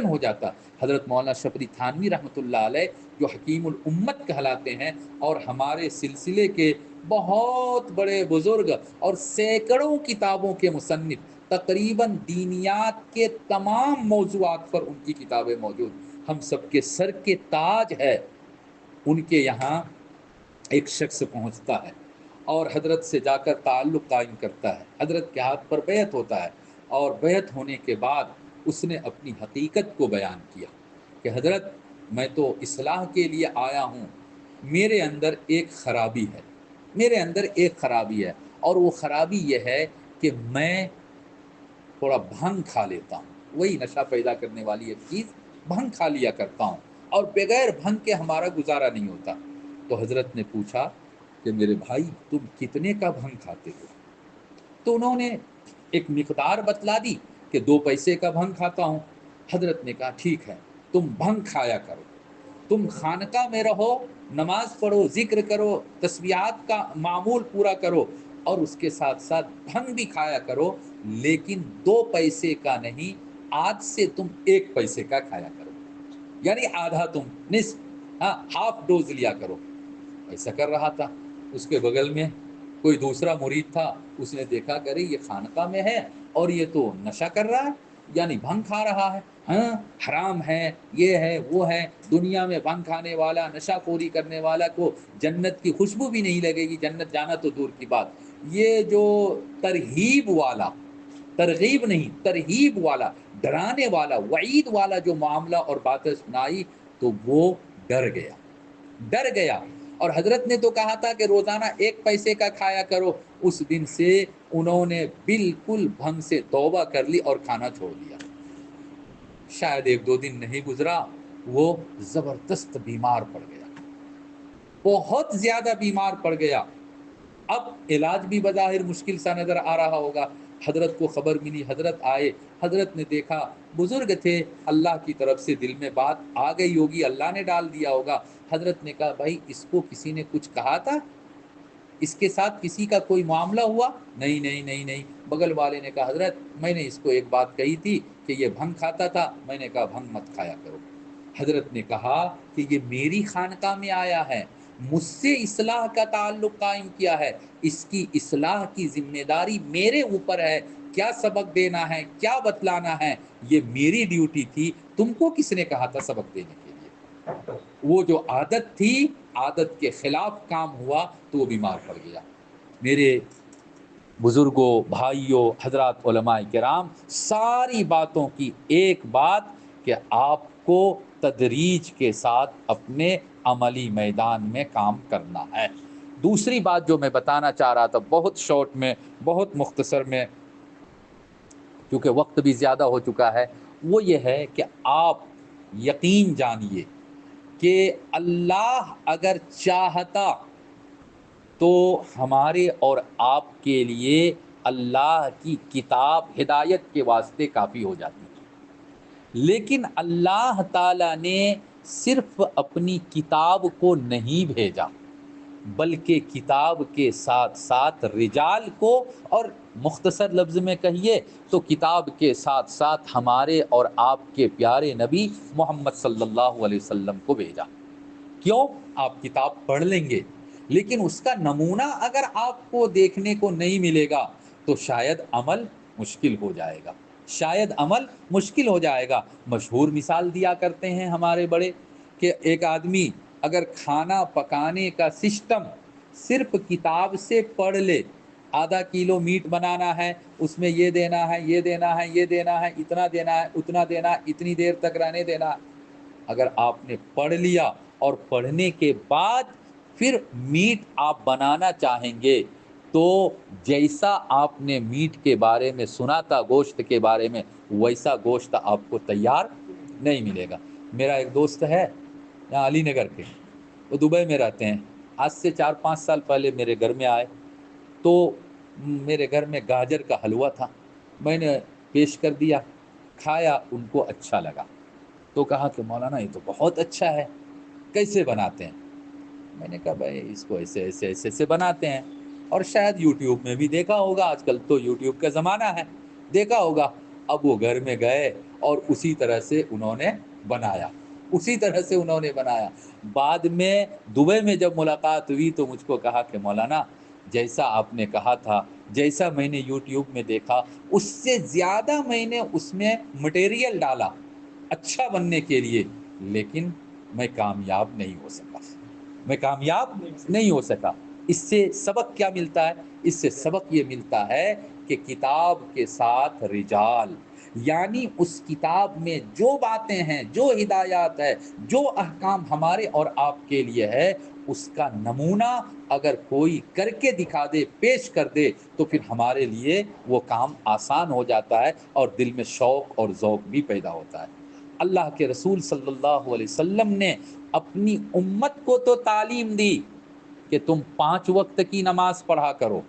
ہو جاتا۔ حضرت مولانا شفری تھانوی رحمۃ اللہ علیہ جو حکیم الامت کہلاتے ہیں اور ہمارے سلسلے کے بہت بڑے بزرگ اور سینکڑوں کتابوں کے مصنف، تقریباً دینیات کے تمام موضوعات پر ان کی کتابیں موجود، ہم سب کے سر کے تاج ہے، ان کے یہاں ایک شخص پہنچتا ہے اور حضرت سے جا کر تعلق قائم کرتا ہے، حضرت کے ہاتھ پر بیعت ہوتا ہے، اور بیعت ہونے کے بعد اس نے اپنی حقیقت کو بیان کیا کہ حضرت میں تو اصلاح کے لیے آیا ہوں، میرے اندر ایک خرابی ہے، میرے اندر ایک خرابی ہے، اور وہ خرابی یہ ہے کہ میں تھوڑا بھنگ کھا لیتا ہوں، وہی نشہ پیدا کرنے والی ایک چیز، بھنگ کھا لیا کرتا ہوں، اور بغیر بھنگ کے ہمارا گزارا نہیں ہوتا۔ تو حضرت نے پوچھا کہ میرے بھائی تم کتنے کا بھنگ کھاتے ہو؟ تو انہوں نے ایک مقدار بتلا دی کہ 2 پیسے کا بھنگ کھاتا ہوں۔ حضرت نے کہا ٹھیک ہے، تم بھنگ کھایا کرو، تم خانقاہ میں رہو، نماز پڑھو، ذکر کرو، تسبیحات کا معمول پورا کرو، اور اس کے ساتھ ساتھ بھنگ بھی کھایا کرو، لیکن 2 پیسے کا نہیں، آج سے تم 1 پیسے کا کھایا کرو، یعنی آدھا، تم نصف، ہاں ہاف ڈوز لیا کرو۔ ایسا کر رہا تھا۔ اس کے بغل میں کوئی دوسرا مرید تھا، اس نے دیکھا کرے یہ خانقاہ میں ہے اور یہ تو نشہ کر رہا ہے، یعنی بھنگ کھا رہا ہے، ہاں حرام ہے، یہ ہے وہ ہے، دنیا میں بھنگ کھانے والا، نشہ خوری کرنے والا کو جنت کی خوشبو بھی نہیں لگے گی، جنت جانا تو دور کی بات۔ یہ جو ترغیب والا، ترغیب نہیں ترہیب والا، ڈرانے والا، وعید والا جو معاملہ اور باتیں سنائی، تو وہ ڈر گیا، ڈر گیا۔ اور حضرت نے تو کہا تھا کہ روزانہ 1 پیسے کا کھایا کرو، اس دن سے انہوں نے بالکل بھنگ سے توبہ کر لی اور کھانا چھوڑ دیا۔ شاید 1-2 دن نہیں گزرا، وہ زبردست بیمار پڑ گیا، بہت زیادہ بیمار پڑ گیا۔ اب علاج بھی بظاہر مشکل سا نظر آ رہا ہوگا۔ حضرت کو خبر ملی، حضرت آئے، حضرت نے دیکھا، بزرگ تھے، اللہ کی طرف سے دل میں بات آ گئی ہوگی، اللہ نے ڈال دیا ہوگا۔ حضرت نے کہا بھائی اس کو کسی نے کچھ کہا تھا، اس کے ساتھ کسی کا کوئی معاملہ ہوا؟ نہیں نہیں نہیں نہیں۔ بغل والے نے کہا حضرت میں نے اس کو ایک بات کہی تھی کہ یہ بھنگ کھاتا تھا، میں نے کہا بھنگ مت کھایا کرو۔ حضرت نے کہا کہ یہ میری خانقاہ میں آیا ہے، مجھ سے اصلاح کا تعلق قائم کیا ہے، اس کی اصلاح کی ذمہ داری میرے اوپر ہے، کیا سبق دینا ہے، کیا بتلانا ہے، یہ میری ڈیوٹی تھی، تم کو کس نے کہا تھا سبق دینے کے لیے؟ وہ جو عادت تھی، عادت کے خلاف کام ہوا تو وہ بیمار پڑ گیا۔ میرے بزرگوں، بھائیوں، حضرات علماء کرام، ساری باتوں کی ایک بات کہ آپ کو تدریج کے ساتھ اپنے عملی میدان میں کام کرنا ہے۔ دوسری بات جو میں بتانا چاہ رہا تھا، بہت شارٹ میں، بہت مختصر میں، کیونکہ وقت بھی زیادہ ہو چکا ہے، وہ یہ ہے کہ آپ یقین جانیے کہ اللہ اگر چاہتا تو ہمارے اور آپ کے لیے اللہ کی کتاب ہدایت کے واسطے کافی ہو جاتی ہے، لیکن اللہ تعالیٰ نے صرف اپنی کتاب کو نہیں بھیجا، بلکہ کتاب کے ساتھ ساتھ رجال کو، اور مختصر لفظ میں کہیے تو کتاب کے ساتھ ساتھ ہمارے اور آپ کے پیارے نبی محمد صلی اللہ علیہ وسلم کو بھیجا۔ کیوں؟ آپ کتاب پڑھ لیں گے، لیکن اس کا نمونہ اگر آپ کو دیکھنے کو نہیں ملے گا تو شاید عمل مشکل ہو جائے گا، شاید عمل مشکل ہو جائے گا۔ مشہور مثال دیا کرتے ہیں ہمارے بڑے کہ ایک آدمی اگر کھانا پکانے کا سسٹم صرف کتاب سے پڑھ لے، ½ کلو میٹ بنانا ہے، اس میں یہ دینا ہے، یہ دینا ہے، یہ دینا ہے، اتنا دینا ہے، اتنا دینا ہے، اتنی دیر تک رہنے دینا ہے، اگر آپ نے پڑھ لیا اور پڑھنے کے بعد پھر میٹ آپ بنانا چاہیں گے تو جیسا آپ نے میٹ کے بارے میں سنا تھا، گوشت کے بارے میں، ویسا گوشت آپ کو تیار نہیں ملے گا۔ میرا ایک دوست ہے یہاں علی نگر کے، وہ دبئی میں رہتے ہیں، آج سے 4-5 سال پہلے میرے گھر میں آئے تو میرے گھر میں گاجر کا حلوہ تھا، میں نے پیش کر دیا، کھایا، ان کو اچھا لگا، تو کہا کہ مولانا یہ تو بہت اچھا ہے، کیسے بناتے ہیں؟ میں نے کہا بھائی اس کو ایسے ایسے ایسے ایسے بناتے ہیں، اور شاید یوٹیوب میں بھی دیکھا ہوگا، آج کل تو یوٹیوب کا زمانہ ہے، دیکھا ہوگا۔ اب وہ گھر میں گئے اور اسی طرح سے انہوں نے بنایا، اسی طرح سے انہوں نے بنایا۔ بعد میں دبئی میں جب ملاقات ہوئی تو مجھ کو کہا کہ مولانا جیسا آپ نے کہا تھا، جیسا میں نے یوٹیوب میں دیکھا، اس سے زیادہ میں نے اس میں مٹیریل ڈالا اچھا بننے کے لیے، لیکن میں کامیاب نہیں ہو سکا، میں کامیاب نہیں ہو سکا۔ اس سے سبق کیا ملتا ہے؟ اس سے سبق یہ ملتا ہے کہ کتاب کے ساتھ رجال، یعنی اس کتاب میں جو باتیں ہیں، جو ہدایات ہے، جو احکام ہمارے اور آپ کے لیے ہے، اس کا نمونہ اگر کوئی کر کے دکھا دے، پیش کر دے، تو پھر ہمارے لیے وہ کام آسان ہو جاتا ہے اور دل میں شوق اور ذوق بھی پیدا ہوتا ہے۔ اللہ کے رسول صلی اللہ علیہ وسلم نے اپنی امت کو تو تعلیم دی کہ تم 5 وقت کی نماز پڑھا کرو،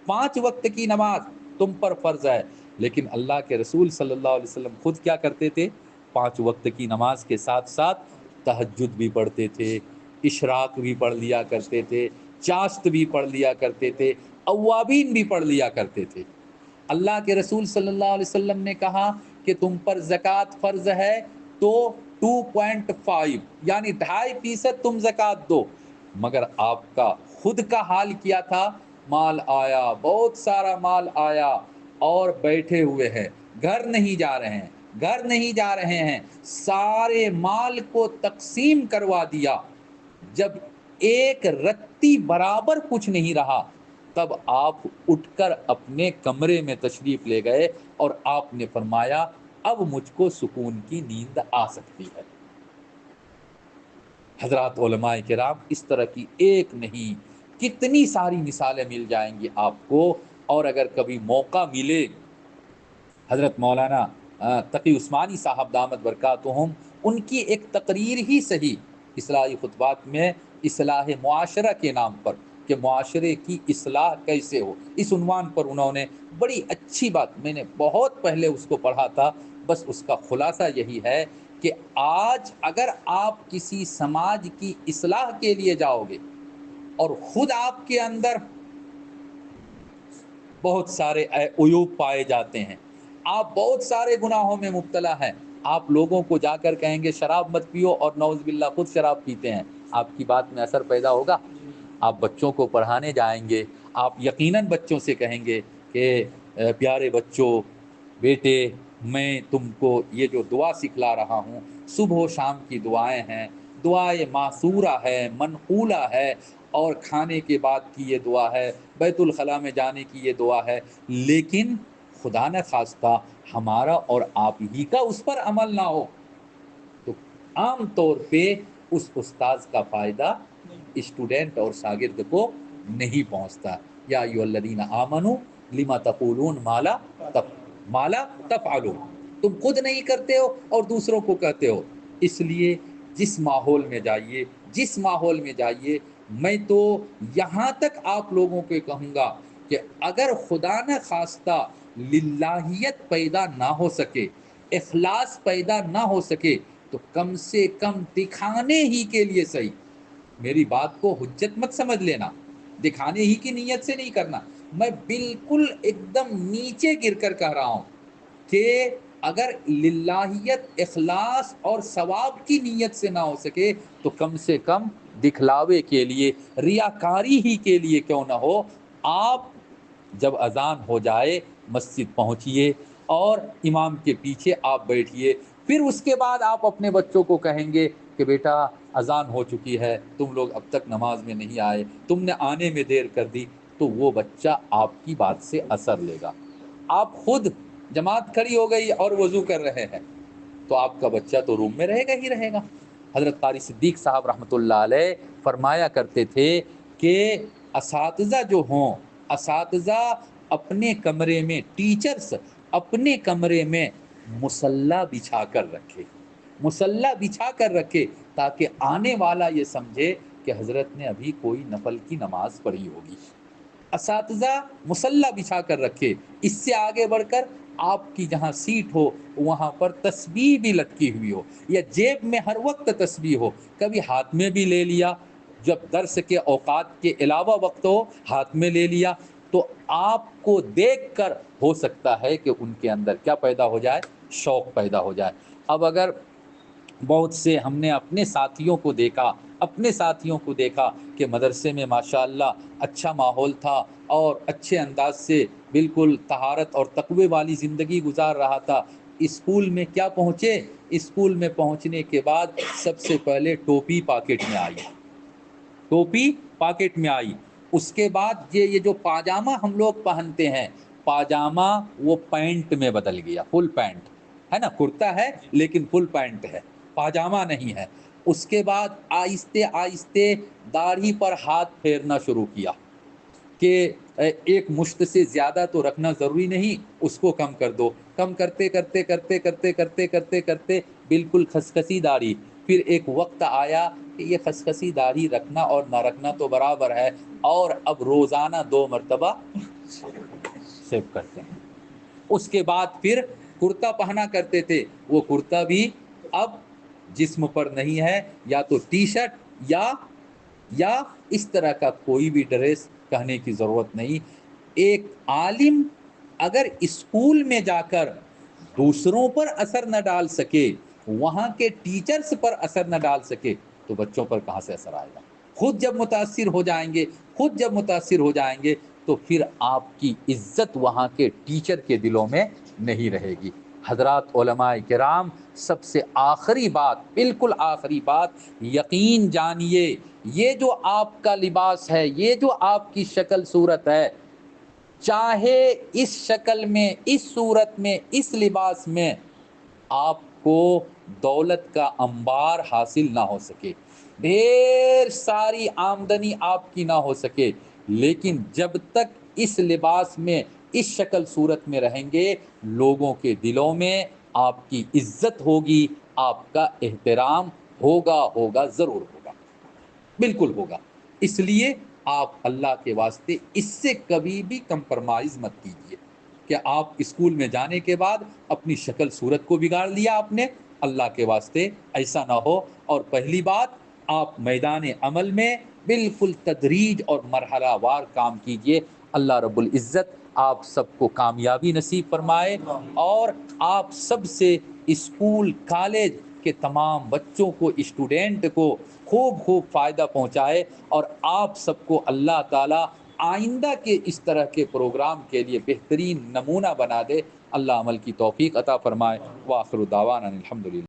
5 وقت کی نماز تم پر فرض ہے، لیکن اللہ کے رسول صلی اللہ علیہ وسلم خود کیا کرتے تھے؟ 5 وقت کی نماز کے ساتھ ساتھ تہجد بھی پڑھتے تھے، اشراق بھی پڑھ لیا کرتے تھے، چاشت بھی پڑھ لیا کرتے تھے، اوابین بھی پڑھ لیا کرتے تھے۔ اللہ کے رسول صلی اللہ علیہ وسلم نے کہا کہ تم پر زکوٰۃ فرض ہے تو 2.5 یعنی 2.5% تم زکوٰۃ دو، مگر آپ کا خود کا حال کیا تھا؟ مال آیا، بہت سارا مال آیا اور بیٹھے ہوئے ہیں، گھر نہیں جا رہے ہیں، گھر نہیں جا رہے ہیں، سارے مال کو تقسیم کروا دیا۔ جب ایک رتی برابر کچھ نہیں رہا، تب آپ اٹھ کر اپنے کمرے میں تشریف لے گئے اور آپ نے فرمایا اب مجھ کو سکون کی نیند آ سکتی ہے۔ حضرات علماء کرام، اس طرح کی ایک نہیں کتنی ساری مثالیں مل جائیں گی آپ کو، اور اگر کبھی موقع ملے، حضرت مولانا تقی عثمانی صاحب دامت برکاتہم، ان کی ایک تقریر ہی صحیح اصلاحی خطبات میں اصلاح معاشرہ کے نام پر، کہ معاشرے کی اصلاح کیسے ہو، اس عنوان پر انہوں نے بڑی اچھی بات، میں نے بہت پہلے اس کو پڑھا تھا، بس اس کا خلاصہ یہی ہے کہ آج اگر آپ کسی سماج کی اصلاح کے لیے جاؤ گے اور خود آپ کے اندر بہت سارے عیوب پائے جاتے ہیں، آپ بہت سارے گناہوں میں مبتلا ہیں، آپ لوگوں کو جا کر کہیں گے شراب مت پیو اور نعوذ باللہ خود شراب پیتے ہیں، آپ کی بات میں اثر پیدا ہوگا؟ آپ بچوں کو پڑھانے جائیں گے، آپ یقیناً بچوں سے کہیں گے کہ پیارے بچوں، بیٹے، میں تم کو یہ جو دعا سکھلا رہا ہوں، صبح و شام کی دعائیں ہیں، دعائے معصورہ ہے، منقولہ ہے، اور کھانے کے بعد کی یہ دعا ہے، بیت الخلاء میں جانے کی یہ دعا ہے، لیکن خدا نہ خواستہ ہمارا اور آپ ہی کا اس پر عمل نہ ہو تو عام طور پہ اس استاذ کا فائدہ اسٹوڈنٹ اور شاگرد کو نہیں پہنچتا۔ یا ایھا الذین آمنوا لما تقولون ما لا تفعلون، تم خود نہیں کرتے ہو اور دوسروں کو کہتے ہو۔ اس لیے جس ماحول میں جائیے، جس ماحول میں جائیے، میں تو یہاں تک آپ لوگوں کو کہوں گا کہ اگر خدا نہ خواستہ للہیت پیدا نہ ہو سکے، اخلاص پیدا نہ ہو سکے، تو کم سے کم دکھانے ہی کے لیے صحیح، میری بات کو حجت مت سمجھ لینا، دکھانے ہی کی نیت سے نہیں کرنا، میں بالکل ایک دم نیچے گر کر کہہ رہا ہوں کہ اگر للہیت، اخلاص اور ثواب کی نیت سے نہ ہو سکے تو کم سے کم دکھلاوے کے لیے، ریاکاری ہی کے لیے کیوں نہ ہو، آپ جب اذان ہو جائے مسجد پہنچیے اور امام کے پیچھے آپ بیٹھیے، پھر اس کے بعد آپ اپنے بچوں کو کہیں گے کہ بیٹا اذان ہو چکی ہے، تم لوگ اب تک نماز میں نہیں آئے، تم نے آنے میں دیر کر دی، تو وہ بچہ آپ کی بات سے اثر لے گا۔ آپ خود جماعت کھڑی ہو گئی اور وضو کر رہے ہیں تو آپ کا بچہ تو روم میں رہے گا ہی رہے گا۔ حضرت قاری صدیق صاحب رحمۃ اللہ علیہ فرمایا کرتے تھے کہ اساتذہ جو ہوں، اساتذہ اپنے کمرے میں، ٹیچرز اپنے کمرے میں مصلی بچھا کر رکھے، مصلی بچھا کر رکھے، تاکہ آنے والا یہ سمجھے کہ حضرت نے ابھی کوئی نفل کی نماز پڑھی ہوگی۔ اساتذہ مصلی بچھا کر رکھے، اس سے آگے بڑھ کر آپ کی جہاں سیٹ ہو وہاں پر تسبیح بھی لٹکی ہوئی ہو، یا جیب میں ہر وقت تسبیح ہو، کبھی ہاتھ میں بھی لے لیا، جب درس کے اوقات کے علاوہ وقت ہو ہاتھ میں لے لیا، تو آپ کو دیکھ کر ہو سکتا ہے کہ ان کے اندر کیا پیدا ہو جائے؟ شوق پیدا ہو جائے۔ اب اگر بہت سے ہم نے اپنے ساتھیوں کو دیکھا کہ مدرسے میں ماشاءاللہ اچھا ماحول تھا اور اچھے انداز سے بالکل طہارت اور تقوی والی زندگی گزار رہا تھا، اسکول میں کیا پہنچے؟ اسکول میں پہنچنے کے بعد سب سے پہلے ٹوپی پاکٹ میں آئی، ٹوپی پاکٹ میں آئی، اس کے بعد یہ جو پاجامہ ہم لوگ پہنتے ہیں، پاجامہ وہ پینٹ میں بدل گیا، فل پینٹ ہے نا، کرتا ہے لیکن فل پینٹ ہے، پاجامہ نہیں ہے۔ اس کے بعد آہستہ آہستہ داڑھی پر ہاتھ پھیرنا شروع کیا کہ ایک مشت سے زیادہ تو رکھنا ضروری نہیں، اس کو کم کر دو، کم کرتے کرتے کرتے کرتے کرتے کرتے کرتے بالکل خسخسی داڑھی۔ پھر ایک وقت آیا کہ یہ خسخسی داڑھی رکھنا اور نہ رکھنا تو برابر ہے، اور اب روزانہ 2 مرتبہ شیو کرتے ہیں۔ اس کے بعد پھر کرتا پہنا کرتے تھے، وہ کرتا بھی اب جسم پر نہیں ہے، یا تو ٹی شرٹ یا اس طرح کا کوئی بھی ڈریس کہنے کی ضرورت نہیں۔ ایک عالم اگر اسکول میں جا کر دوسروں پر اثر نہ ڈال سکے، وہاں کے ٹیچرز پر اثر نہ ڈال سکے، تو بچوں پر کہاں سے اثر آئے گا؟ خود جب متاثر ہو جائیں گے تو پھر آپ کی عزت وہاں کے ٹیچر کے دلوں میں نہیں رہے گی۔ حضرات علماء کرام، سب سے آخری بات، بالکل آخری بات، یقین جانیے یہ جو آپ کا لباس ہے، یہ جو آپ کی شکل صورت ہے، چاہے اس شکل میں، اس صورت میں، اس لباس میں آپ کو دولت کا انبار حاصل نہ ہو سکے، ڈھیر ساری آمدنی آپ کی نہ ہو سکے، لیکن جب تک اس لباس میں، اس شکل صورت میں رہیں گے، لوگوں کے دلوں میں آپ کی عزت ہوگی، آپ کا احترام ہوگا، ضرور ہوگا، بالکل ہوگا۔ اس لیے آپ اللہ کے واسطے اس سے کبھی بھی کمپرمائز مت کیجیے کہ آپ اسکول میں جانے کے بعد اپنی شکل صورت کو بگاڑ لیا آپ نے۔ اللہ کے واسطے ایسا نہ ہو۔ اور پہلی بات، آپ میدان عمل میں بالکل تدریج اور مرحلہ وار کام کیجیے۔ اللہ رب العزت آپ سب کو کامیابی نصیب فرمائے، اور آپ سب سے اسکول کالج کے تمام بچوں کو، اسٹوڈنٹ کو خوب فائدہ پہنچائے، اور آپ سب کو اللہ تعالیٰ آئندہ کے اس طرح کے پروگرام کے لیے بہترین نمونہ بنا دے۔ اللہ عمل کی توفیق عطا فرمائے۔ وآخر دعوانا الحمدللہ۔